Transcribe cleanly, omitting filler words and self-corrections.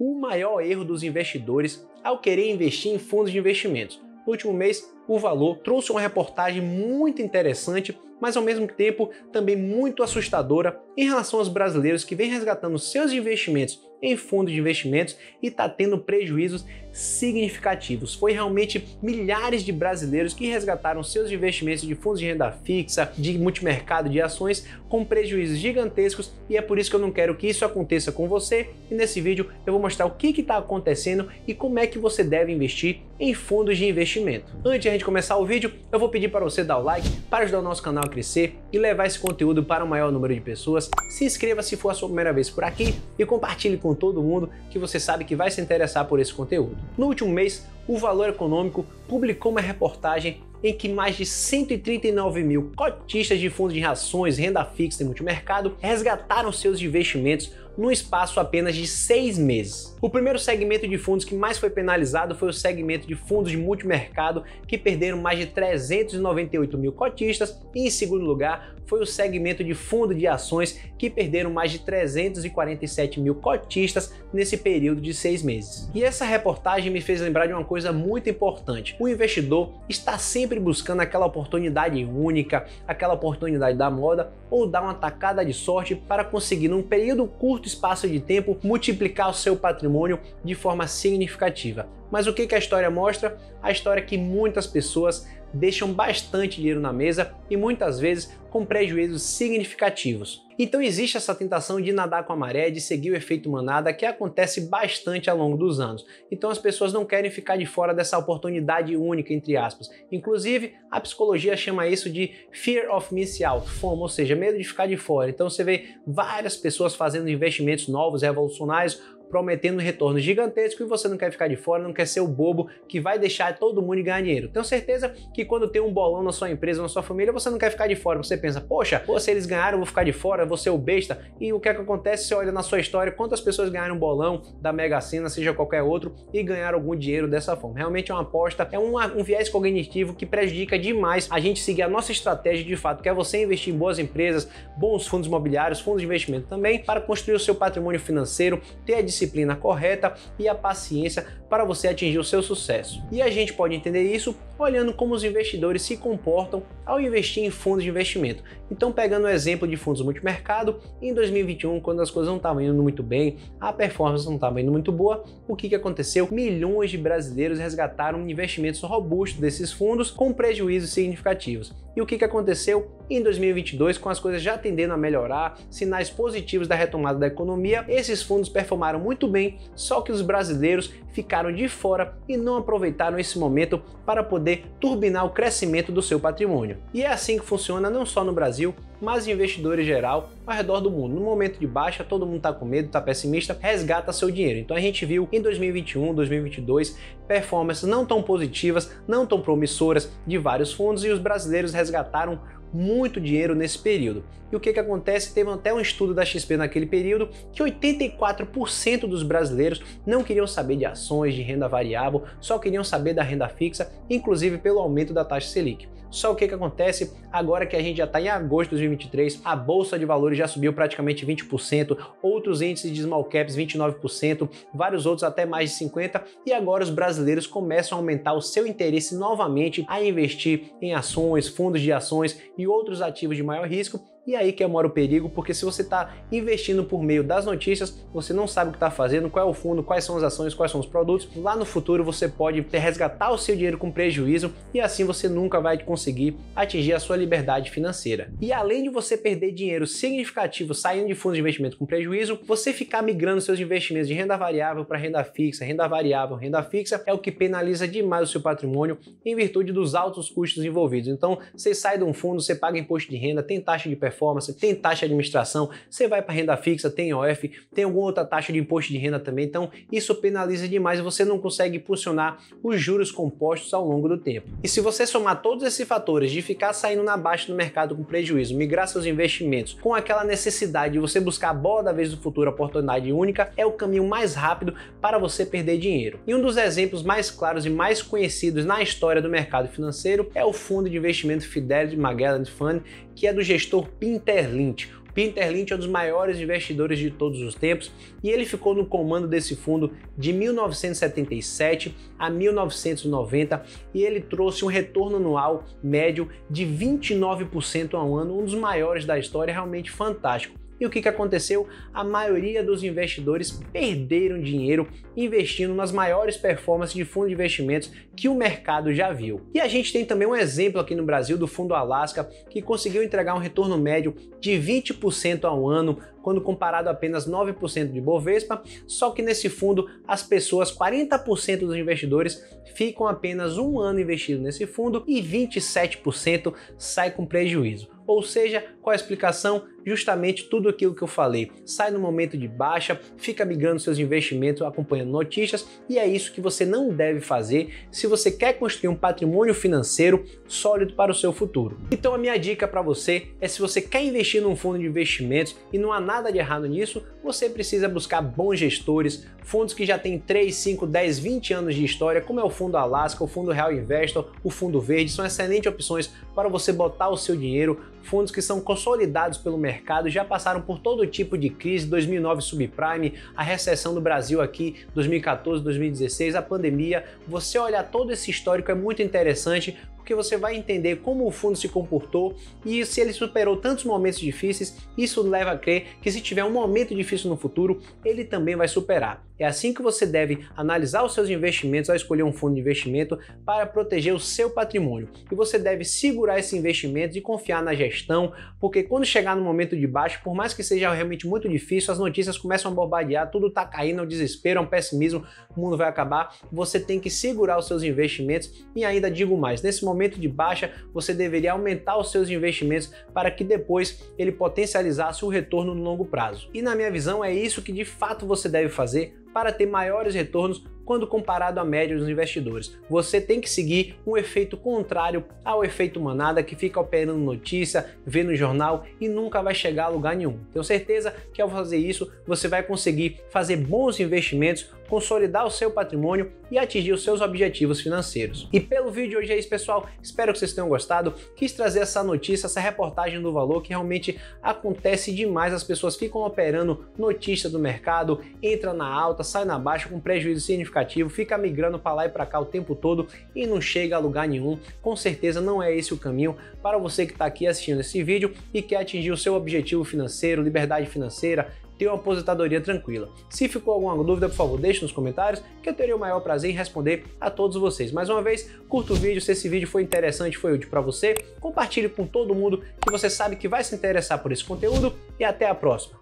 o maior erro dos investidores ao querer investir em fundos de investimentos. No último mês, o Valor trouxe uma reportagem muito interessante, mas ao mesmo tempo também muito assustadora em relação aos brasileiros que vêm resgatando seus investimentos em fundos de investimentos e está tendo prejuízos significativos. Foi realmente milhares de brasileiros que resgataram seus investimentos de fundos de renda fixa, de multimercado, de ações, com prejuízos gigantescos, e é por isso que eu não quero que isso aconteça com você. E nesse vídeo eu vou mostrar o que está acontecendo e como é que você deve investir em fundos de investimento. Antes de a gente começar o vídeo, eu vou pedir para você dar o like para ajudar o nosso canal a crescer e levar esse conteúdo para o maior número de pessoas. Se inscreva se for a sua primeira vez por aqui e compartilhe com todo mundo que você sabe que vai se interessar por esse conteúdo. No último mês, o Valor Econômico publicou uma reportagem em que mais de 139 mil cotistas de fundos de ações, renda fixa e multimercado resgataram seus investimentos no espaço apenas de 6 meses. O primeiro segmento de fundos que mais foi penalizado foi o segmento de fundos de multimercado, que perderam mais de 398 mil cotistas, e em segundo lugar foi o segmento de fundo de ações, que perderam mais de 347 mil cotistas nesse período de 6 meses. E essa reportagem me fez lembrar de uma coisa muito importante. O investidor está sempre buscando aquela oportunidade única, aquela oportunidade da moda, ou dar uma tacada de sorte para conseguir, num período curto espaço de tempo, multiplicar o seu patrimônio de forma significativa. Mas o que a história mostra? A história é que muitas pessoas deixam bastante dinheiro na mesa e muitas vezes com prejuízos significativos. Então existe essa tentação de nadar com a maré, de seguir o efeito manada, que acontece bastante ao longo dos anos. Então as pessoas não querem ficar de fora dessa oportunidade única, entre aspas. Inclusive, a psicologia chama isso de fear of missing out, FOMO, ou seja, medo de ficar de fora. Então você vê várias pessoas fazendo investimentos novos, revolucionários, prometendo retornos gigantescos, e você não quer ficar de fora, não quer ser o bobo que vai deixar todo mundo ganhar dinheiro. Tenho certeza que quando tem um bolão na sua empresa, na sua família, você não quer ficar de fora. Você pensa, poxa, se eles ganharam, eu vou ficar de fora, eu vou ser o besta. E o que é que acontece? Você olha na sua história quantas pessoas ganharam um bolão da Mega Sena, seja qualquer outro, e ganharam algum dinheiro dessa forma. Realmente é uma aposta, é um viés cognitivo que prejudica demais a gente seguir a nossa estratégia de fato, que é você investir em boas empresas, bons fundos imobiliários, fundos de investimento também, para construir o seu patrimônio financeiro, ter a disciplina correta e a paciência para você atingir o seu sucesso. E a gente pode entender isso olhando como os investidores se comportam ao investir em fundos de investimento. Então, pegando o exemplo de fundos multimercado, em 2021, quando as coisas não estavam indo muito bem, a performance não estava indo muito boa, o que aconteceu? Milhões de brasileiros resgataram investimentos robustos desses fundos com prejuízos significativos. E o que aconteceu? Em 2022, com as coisas já tendendo a melhorar, sinais positivos da retomada da economia, esses fundos performaram muito bem, só que os brasileiros ficaram de fora e não aproveitaram esse momento para poder turbinar o crescimento do seu patrimônio. E é assim que funciona não só no Brasil, mas investidores em geral ao redor do mundo. No momento de baixa, todo mundo está com medo, está pessimista, resgata seu dinheiro. Então a gente viu em 2021, 2022, performances não tão positivas, não tão promissoras de vários fundos, e os brasileiros resgataram muito dinheiro nesse período. E o que acontece? Teve até um estudo da XP naquele período que 84% dos brasileiros não queriam saber de ações, de renda variável, só queriam saber da renda fixa, inclusive pelo aumento da taxa Selic. Só o que acontece agora que a gente já está em agosto de 2023, a Bolsa de Valores já subiu praticamente 20%, outros índices de small caps 29%, vários outros até mais de 50%, e agora os brasileiros começam a aumentar o seu interesse novamente a investir em ações, fundos de ações e outros ativos de maior risco. E aí que mora o perigo, porque se você está investindo por meio das notícias, você não sabe o que está fazendo, qual é o fundo, quais são as ações, quais são os produtos, lá no futuro você pode resgatar o seu dinheiro com prejuízo, e assim você nunca vai conseguir atingir a sua liberdade financeira. E além de você perder dinheiro significativo saindo de fundos de investimento com prejuízo, você ficar migrando seus investimentos de renda variável para renda fixa, renda variável, renda fixa, é o que penaliza demais o seu patrimônio em virtude dos altos custos envolvidos. Então, você sai de um fundo, você paga imposto de renda, tem taxa de performance, tem taxa de administração, você vai para renda fixa, tem OF, tem alguma outra taxa de imposto de renda também, então isso penaliza demais e você não consegue impulsionar os juros compostos ao longo do tempo. E se você somar todos esses fatores de ficar saindo na baixa do mercado com prejuízo, migrar seus investimentos com aquela necessidade de você buscar a bola da vez do futuro, a oportunidade única, é o caminho mais rápido para você perder dinheiro. E um dos exemplos mais claros e mais conhecidos na história do mercado financeiro é o fundo de investimento Fidelity Magellan Fund, que é do gestor Peter Lynch. Peter Lynch é um dos maiores investidores de todos os tempos e ele ficou no comando desse fundo de 1977 a 1990 e ele trouxe um retorno anual médio de 29% ao ano, um dos maiores da história, realmente fantástico. E o que aconteceu? A maioria dos investidores perderam dinheiro investindo nas maiores performances de fundos de investimentos que o mercado já viu. E a gente tem também um exemplo aqui no Brasil do Fundo Alaska, que conseguiu entregar um retorno médio de 20% ao ano, quando comparado a apenas 9% de Bovespa, só que nesse fundo as pessoas, 40% dos investidores, ficam apenas um ano investido nesse fundo e 27% sai com prejuízo. Ou seja, qual a explicação? Justamente tudo aquilo que eu falei. Sai no momento de baixa, fica migrando seus investimentos, acompanhando notícias, e é isso que você não deve fazer se você quer construir um patrimônio financeiro sólido para o seu futuro. Então a minha dica para você é, se você quer investir num fundo de investimentos e não há nada de errado nisso, você precisa buscar bons gestores, fundos que já têm 3, 5, 10, 20 anos de história, como é o Fundo Alaska, o Fundo Real Investor, o Fundo Verde, são excelentes opções para você botar o seu dinheiro, fundos que são consolidados pelo mercado, já passaram por todo tipo de crise, 2009 subprime, a recessão do Brasil aqui, 2014, 2016, a pandemia. Você olhar todo esse histórico é muito interessante, porque você vai entender como o fundo se comportou e se ele superou tantos momentos difíceis, isso leva a crer que se tiver um momento difícil no futuro, ele também vai superar. É assim que você deve analisar os seus investimentos ao escolher um fundo de investimento para proteger o seu patrimônio. E você deve segurar esse investimento e confiar na gestão, porque quando chegar no momento de baixo, por mais que seja realmente muito difícil, as notícias começam a bombardear, tudo está caindo, é um desespero, é um pessimismo, o mundo vai acabar, você tem que segurar os seus investimentos e ainda digo mais, nesse momento de baixa, você deveria aumentar os seus investimentos para que depois ele potencializasse o retorno no longo prazo. E na minha visão é isso que de fato você deve fazer para ter maiores retornos quando comparado à média dos investidores. Você tem que seguir um efeito contrário ao efeito manada, que fica operando notícia, vê no jornal e nunca vai chegar a lugar nenhum. Tenho certeza que ao fazer isso, você vai conseguir fazer bons investimentos, consolidar o seu patrimônio e atingir os seus objetivos financeiros. E pelo vídeo de hoje é isso, pessoal. Espero que vocês tenham gostado. Quis trazer essa notícia, essa reportagem do valor, que realmente acontece demais. As pessoas ficam operando notícia do mercado, entra na alta, sai na baixa com prejuízo significativo, fica migrando para lá e para cá o tempo todo e não chega a lugar nenhum. Com certeza não é esse o caminho para você que está aqui assistindo esse vídeo e quer atingir o seu objetivo financeiro, liberdade financeira, ter uma aposentadoria tranquila. Se ficou alguma dúvida, por favor, deixe nos comentários, que eu teria o maior prazer em responder a todos vocês. Mais uma vez, curta o vídeo, se esse vídeo foi interessante, foi útil para você, compartilhe com todo mundo que você sabe que vai se interessar por esse conteúdo e até a próxima.